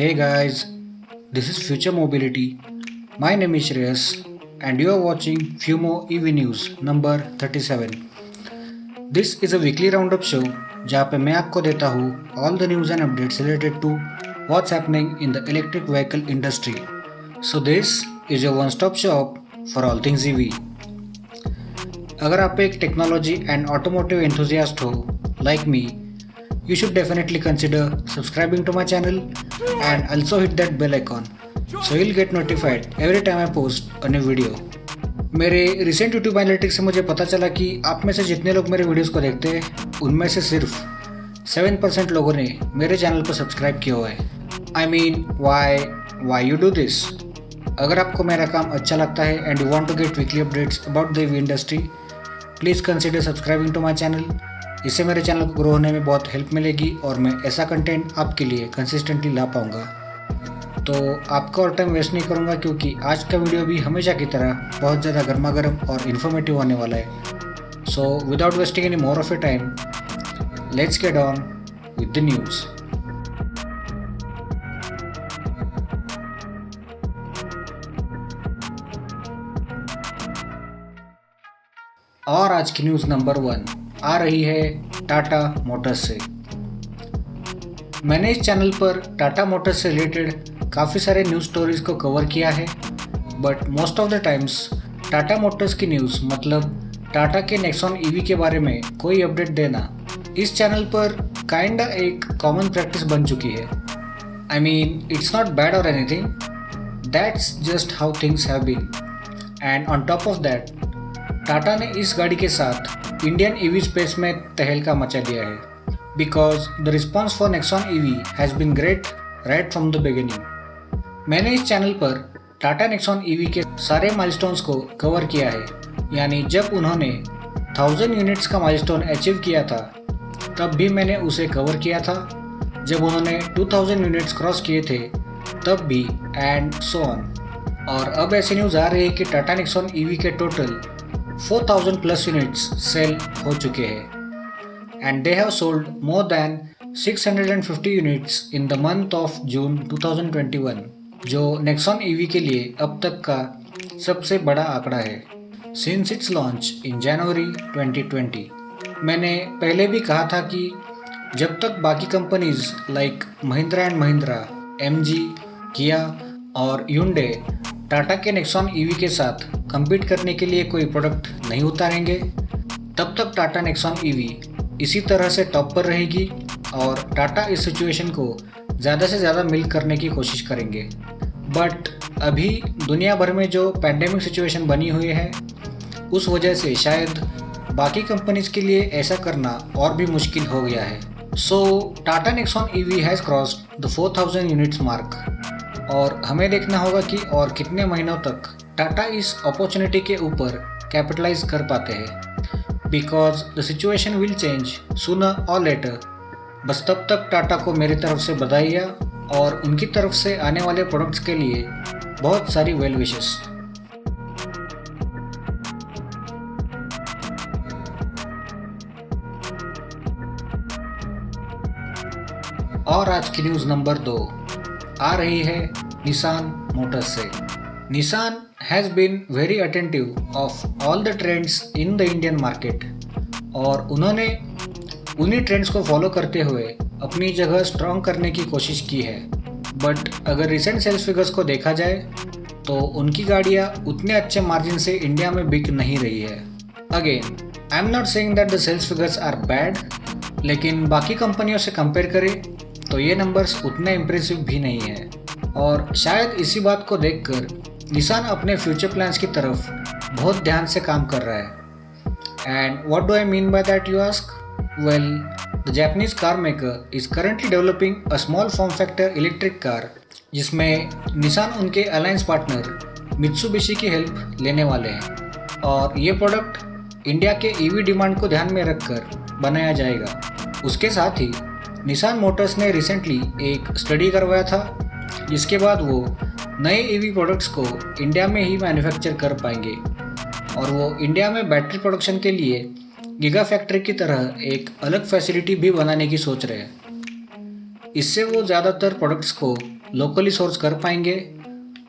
Hey guys, this is Future Mobility. My name is Shreyas and you are watching Fumo EV News number 37. This is a weekly roundup show जहाँ पे मैं आपको देता हूँ all the news and updates related to what's happening in the electric vehicle industry. So this is your one-stop shop for all things EV. अगर आप एक technology and automotive enthusiast हो like me, you should definitely consider subscribing to my channel and also hit that bell icon so you'll get notified every time I post a new video. मेरे recent YouTube analytics से मुझे पता चला कि आप में से जितने लोग मेरे वीडियोस को देखते हैं उनमें से सिर्फ 7% लोगों ने मेरे चैनल को सब्सक्राइब किया हुआ है. I mean why you do this? अगर आपको मेरा काम अच्छा लगता है and you want to get weekly updates about the EV industry, please consider subscribing to my channel. इससे मेरे चैनल को ग्रो होने में बहुत हेल्प मिलेगी और मैं ऐसा कंटेंट आपके लिए कंसिस्टेंटली ला पाऊँगा. तो आपका और टाइम वेस्ट नहीं करूँगा क्योंकि आज का वीडियो भी हमेशा की तरह बहुत ज़्यादा गर्मा गर्म और इन्फॉर्मेटिव होने वाला है. So without wasting any more of your time, let's get on with the news. और आज की न्यूज़ नंबर 1 आ रही है टाटा मोटर्स से. मैंने इस चैनल पर टाटा मोटर्स से रिलेटेड काफ़ी सारे न्यूज़ स्टोरीज़ को कवर किया है, but most of the times Tata Motors की न्यूज़ मतलब टाटा के नेक्सॉन ईवी के बारे में कोई अपडेट देना इस चैनल पर काइंडा एक कॉमन प्रैक्टिस बन चुकी है. I mean it's not bad और anything, that's just how things have been. And on top of that Tata ने इस गाड़ी के साथ इंडियन ईवी स्पेस में तहलका मचा दिया है, because the response for Nexon EV has been great right from the beginning. मैंने इस चैनल पर टाटा नेक्सॉन ईवी के सारे माइलस्टोन्स को कवर किया है. यानी जब उन्होंने 1000 यूनिट्स का माइलस्टोन अचीव किया था तब भी मैंने उसे कवर किया था, जब उन्होंने 2000 यूनिट्स क्रॉस किए थे तब भी, एंड सो ऑन. और अब ऐसी न्यूज़ आ रही है कि टाटा नेक्सॉन ईवी के टोटल 4000 प्लस यूनिट्स सेल हो चुके हैं and they have sold more than 650 units in the month of June 2021, जो नेक्सॉन ईवी के लिए अब तक का सबसे बड़ा आंकड़ा है सिंस इट्स लॉन्च इन जनवरी 2020. मैंने पहले भी कहा था कि जब तक बाकी companies like Mahindra and Mahindra, MG, किया और Hyundai टाटा के नेक्सॉन ईवी के साथ compete करने के लिए कोई प्रोडक्ट नहीं उतारेंगे, तब तक टाटा नेक्सॉन ईवी इसी तरह से टॉप पर रहेगी और टाटा इस सिचुएशन को ज़्यादा से ज़्यादा मिल्क करने की कोशिश करेंगे. बट अभी दुनिया भर में जो पैंडेमिक सिचुएशन बनी हुई है उस वजह से शायद बाकी कंपनीज के लिए ऐसा करना और भी मुश्किल हो गया है. So Tata Nexon EV has crossed the 4000 units mark और हमें देखना होगा कि और कितने महीनों तक टाटा इस अपॉर्चुनिटी के ऊपर कैपिटलाइज कर पाते हैं, because the situation will change sooner और लेटर. बस तब तक टाटा को मेरी तरफ से बधाइयाँ और उनकी तरफ से आने वाले प्रोडक्ट्स के लिए बहुत सारी वेल विशेस. और आज की न्यूज़ नंबर 2 आ रही है निसान मोटर्स से. Nissan has been very attentive of all the trends in the Indian market और उन्होंने उन्हीं ट्रेंड्स को फॉलो करते हुए अपनी जगह स्ट्रॉन्ग करने की कोशिश की है. बट अगर रिसेंट सेल्स फिगर्स को देखा जाए तो उनकी गाड़ियाँ उतने अच्छे मार्जिन से इंडिया में बिक नहीं रही है. Again I am not saying that the sales figures are bad, लेकिन बाकी कंपनियों से कंपेयर करें तो ये नंबर्स उतने इम्प्रेसिव भी नहीं है. और शायद इसी बात को देखकर निसान अपने फ्यूचर प्लान्स की तरफ बहुत ध्यान से काम कर रहा है. And what do I mean by that you ask? Well, the Japanese car maker is currently developing a small form factor electric car जिसमें निसान उनके अलायंस पार्टनर मित्सुबिशी की हेल्प लेने वाले हैं. और ये प्रोडक्ट इंडिया के ईवी डिमांड को ध्यान में रखकर बनाया जाएगा. उसके साथ ही निसान मोटर्स ने रिसेंटली एक स्टडी करवाया था जिसके बाद वो नए ईवी प्रोडक्ट्स को इंडिया में ही मैन्युफैक्चर कर पाएंगे और वो इंडिया में बैटरी प्रोडक्शन के लिए गीगा फैक्ट्री की तरह एक अलग फैसिलिटी भी बनाने की सोच रहे हैं. इससे वो ज़्यादातर प्रोडक्ट्स को लोकली सोर्स कर पाएंगे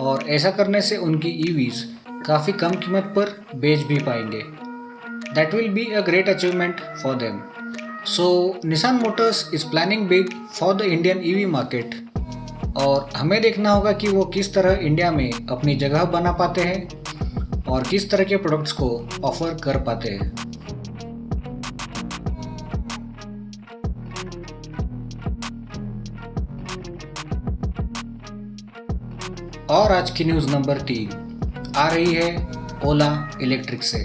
और ऐसा करने से उनकी ईवीज काफ़ी कम कीमत पर बेच भी पाएंगे। That will be a great achievement for them. So Nissan Motors is planning big for the Indian EV market और हमें देखना होगा कि वो किस तरह इंडिया में अपनी जगह बना पाते हैं और किस तरह के प्रोडक्ट्स को ऑफर कर पाते हैं। और आज की न्यूज़ नंबर 3 आ रही है ओला इलेक्ट्रिक से।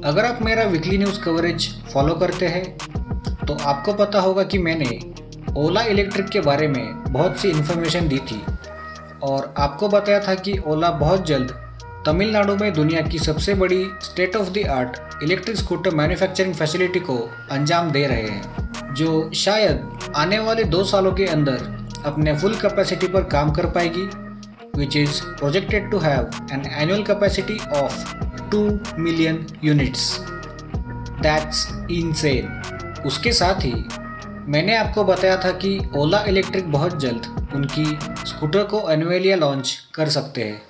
अगर आप मेरा वीकली न्यूज़ कवरेज फॉलो करते हैं तो आपको पता होगा कि मैंने ओला इलेक्ट्रिक के बारे में बहुत सी इन्फॉर्मेशन दी थी और आपको बताया था कि ओला बहुत जल्द तमिलनाडु में दुनिया की सबसे बड़ी state of the art electric scooter manufacturing facility को अंजाम दे रहे हैं, जो शायद आने वाले 2 सालों के अंदर अपने फुल कैपेसिटी पर काम कर पाएगी, which is projected to have an annual capacity of 2 million units. That's insane. उसके साथ ही मैंने आपको बताया था कि ओला इलेक्ट्रिक बहुत जल्द उनकी स्कूटर को एनुअलिया लॉन्च कर सकते हैं,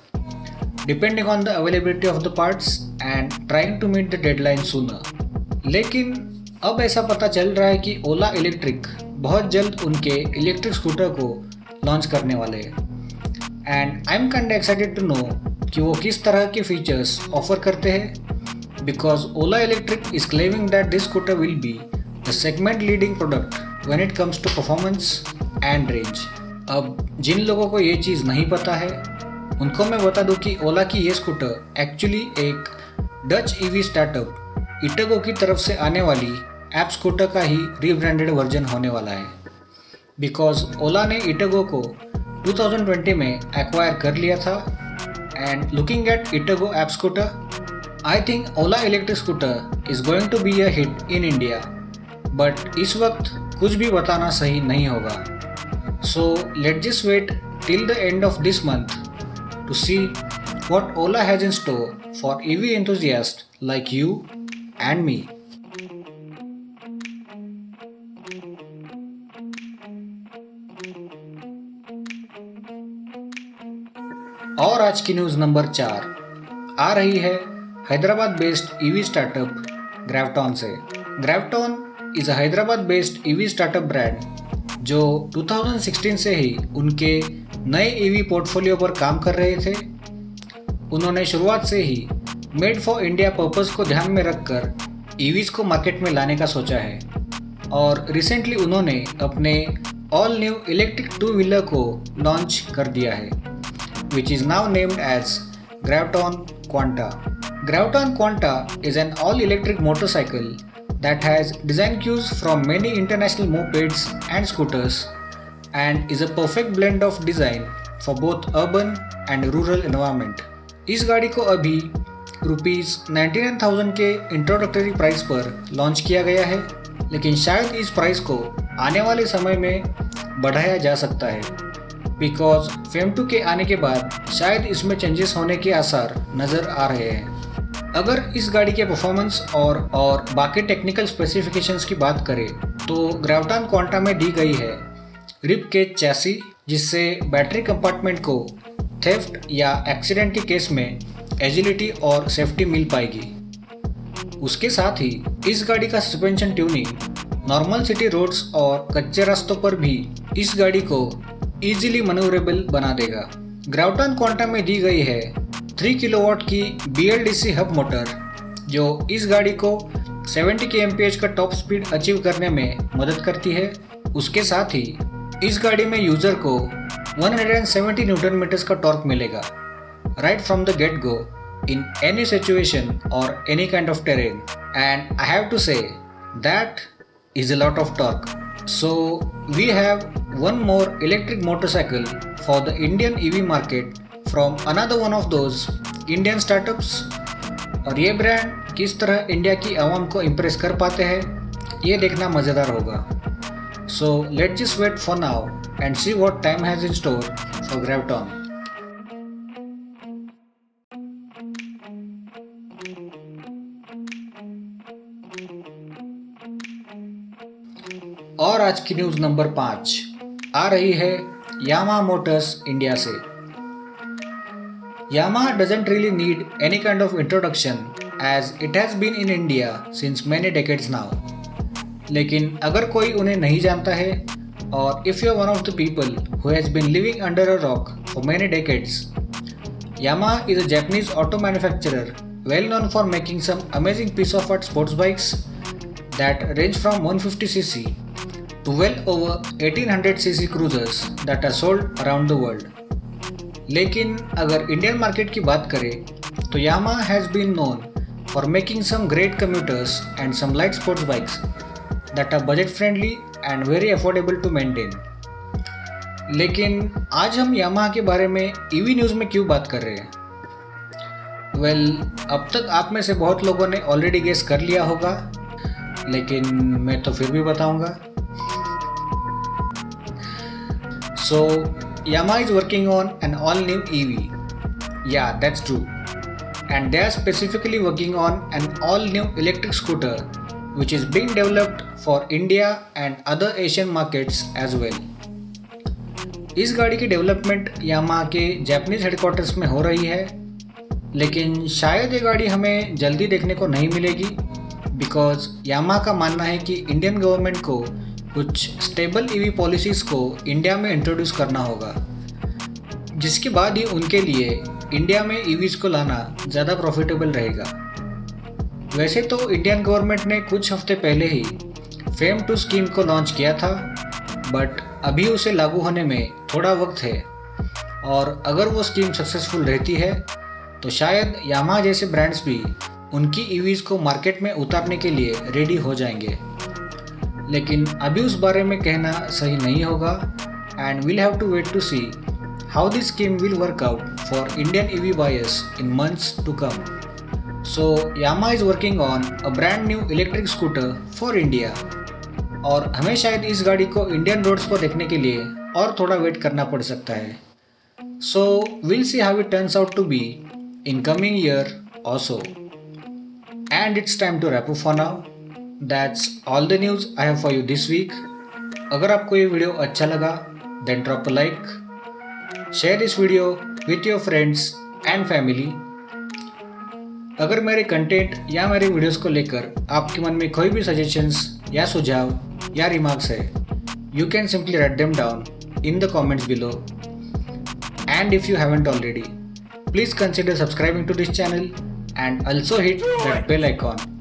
depending on the availability of the parts and trying to meet the deadline sooner. लेकिन अब ऐसा पता चल रहा है कि ओला इलेक्ट्रिक बहुत जल्द उनके इलेक्ट्रिक स्कूटर को लॉन्च करने वाले हैं and I am kind excited to know कि वो किस तरह के फीचर्स ऑफर करते हैं, because Ola electric is claiming that this scooter will be the segment leading product when it comes to performance and range. अब जिन लोगों को ये चीज़ नहीं पता है उनको मैं बता दूं कि ओला की ये स्कूटर एक्चुअली एक डच ईवी स्टार्टअप इटेगो की तरफ से आने वाली ऐप स्कूटर का ही रीब्रांडेड वर्जन होने वाला है, बिकॉज ओला ने इटेगो को 2020 में एक्वायर कर लिया था and looking at Etergo app scooter I think Ola electric scooter is going to be a hit in India, but इस वक्त कुछ भी बताना सही नहीं होगा। So let just wait till the end of this month to see what Ola has in store for EV enthusiasts like you and me. और आज की न्यूज़ नंबर 4 आ रही है Hyderabad based EV startup Gravton से। Gravton is a Hyderabad based EV startup brand जो 2016 से ही उनके नए ईवी पोर्टफोलियो पर काम कर रहे थे। उन्होंने शुरुआत से he made for India purpose को ध्यान में रखकर ईवीज़ को मार्केट में लाने का सोचा है और रिसेंटली उन्होंने अपने ऑल न्यू इलेक्ट्रिक 2 व्हीलर को लॉन्च कर दिया है, which is now named as Graviton Quanta. Graviton Quanta is an all-electric motorcycle that has design cues from many international mopeds and scooters and is a perfect blend of design for both urban and rural environment. इस गाड़ी को अभी ₹99,000 के introductory price पर launch किया गया है, लेकिन शायद इस प्राइस को आने वाले समय में बढ़ाया जा सकता है, बिकॉज फेम 2 के आने के बाद शायद इसमें चेंजेस होने के आसार नज़र आ रहे हैं। अगर इस गाड़ी के परफॉर्मेंस और बाकी टेक्निकल स्पेसिफिकेशंस की बात करें तो ग्रेविटॉन क्वांटा में दी गई है रिब केज चैसी, जिससे बैटरी कंपार्टमेंट को थेफ्ट या एक्सीडेंट के केस में एजिलिटी और सेफ्टी मिल पाएगी। उसके साथ ही इस गाड़ी का suspension tuning normal city roads और कच्चे रास्तों पर भी इस गाड़ी को इजीली मैन्यूवरेबल बना देगा। ग्रेविटॉन क्वांटा में दी गई है 3 किलोवाट की BLDC हब मोटर, जो इस गाड़ी को 70 kmph का टॉप स्पीड अचीव करने में मदद करती है। उसके साथ ही इस गाड़ी में यूज़र को 170 न्यूटन मीटर्स का टॉर्क मिलेगा right from the get go in any situation और any kind of terrain, and I have to say that is a lot of torque. So we have one more electric motorcycle for the Indian EV market from another one of those Indian startups, और ये brand किस तरह India की आवाम को impress कर पाते हैं ये देखना मज़ेदार होगा। So let's just wait for now and see what time has in store for Graviton. और आज की न्यूज़ नंबर 5 आ रही है यामाहा मोटर्स इंडिया से। Yamaha doesn't really need any kind of introduction as it has been in India since many decades now. लेकिन अगर कोई उन्हें नहीं जानता है और if you are one of the people who has been living under a rock for many decades, Yamaha is a Japanese auto manufacturer well known for making some amazing piece of art sports bikes that range from 150cc to well over 1800cc cruisers that are sold around the world. लेकिन अगर Indian market की बात करें तो Yamaha has been known for making some great commuters and some light sports bikes that are budget friendly and very affordable to maintain. लेकिन आज हम Yamaha के बारे में ईवी न्यूज़ में क्यों बात कर रहे हैं? अब तक आप में से बहुत लोगों ने ऑलरेडी गेस कर लिया होगा, लेकिन मैं तो फिर भी बताऊंगा। Yamaha is working on an all-new EV. Yeah, that's true. And they are specifically working on an all-new electric scooter which is being developed for India and other Asian markets as well. इस गाड़ी की development Yamaha के Japanese headquarters में हो रही है, लेकिन शायद ये गाड़ी हमें जल्दी देखने को नहीं मिलेगी बिकॉज Yamaha का मानना है कि इंडियन गवर्नमेंट को कुछ स्टेबल ईवी पॉलिसीज़ को इंडिया में इंट्रोड्यूस करना होगा, जिसके बाद ही उनके लिए इंडिया में ईवीज़ को लाना ज़्यादा प्रॉफिटेबल रहेगा। वैसे तो इंडियन गवर्नमेंट ने कुछ हफ्ते पहले ही फेम 2 स्कीम को लॉन्च किया था, बट अभी उसे लागू होने में थोड़ा वक्त है और अगर वो स्कीम सक्सेसफुल रहती है तो शायद यामाहा जैसे ब्रांड्स भी उनकी ईवीज़ को मार्केट में उतारने के लिए रेडी हो जाएंगे। लेकिन अभी उस बारे में कहना सही नहीं होगा and we'll have to wait to see how this scheme will work out for Indian EV buyers in months to come. So Yamaha is working on a brand new electric scooter for India और हमें शायद इस गाड़ी को Indian roads पर देखने के लिए और थोड़ा वेट करना पड़ सकता है। So we'll see how it turns out to be in coming year also. And it's time to wrap up for now. That's all the news I have for you this week. अगर आपको ये video अच्छा लगा then drop a like, share this video with your friends and family. अगर मेरे content या मेरे videos को लेकर आपके मन में कोई भी सजेशंस या सुझाव या रिमार्क्स है, you can simply write them down in the comments below. And if you haven't already, please consider subscribing to this channel and also hit that bell icon.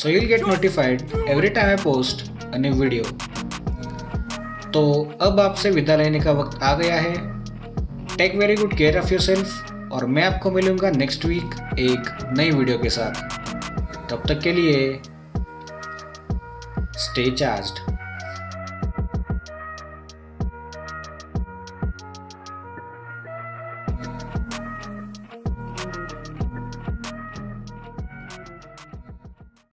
So you'll get notified every time I post a new video. तो अब आपसे विदा लेने का वक्त आ गया है। Take very good care of yourself और मैं आपको मिलूँगा नेक्स्ट वीक एक नई वीडियो के साथ। तब तक के लिए स्टे चार्ज्ड।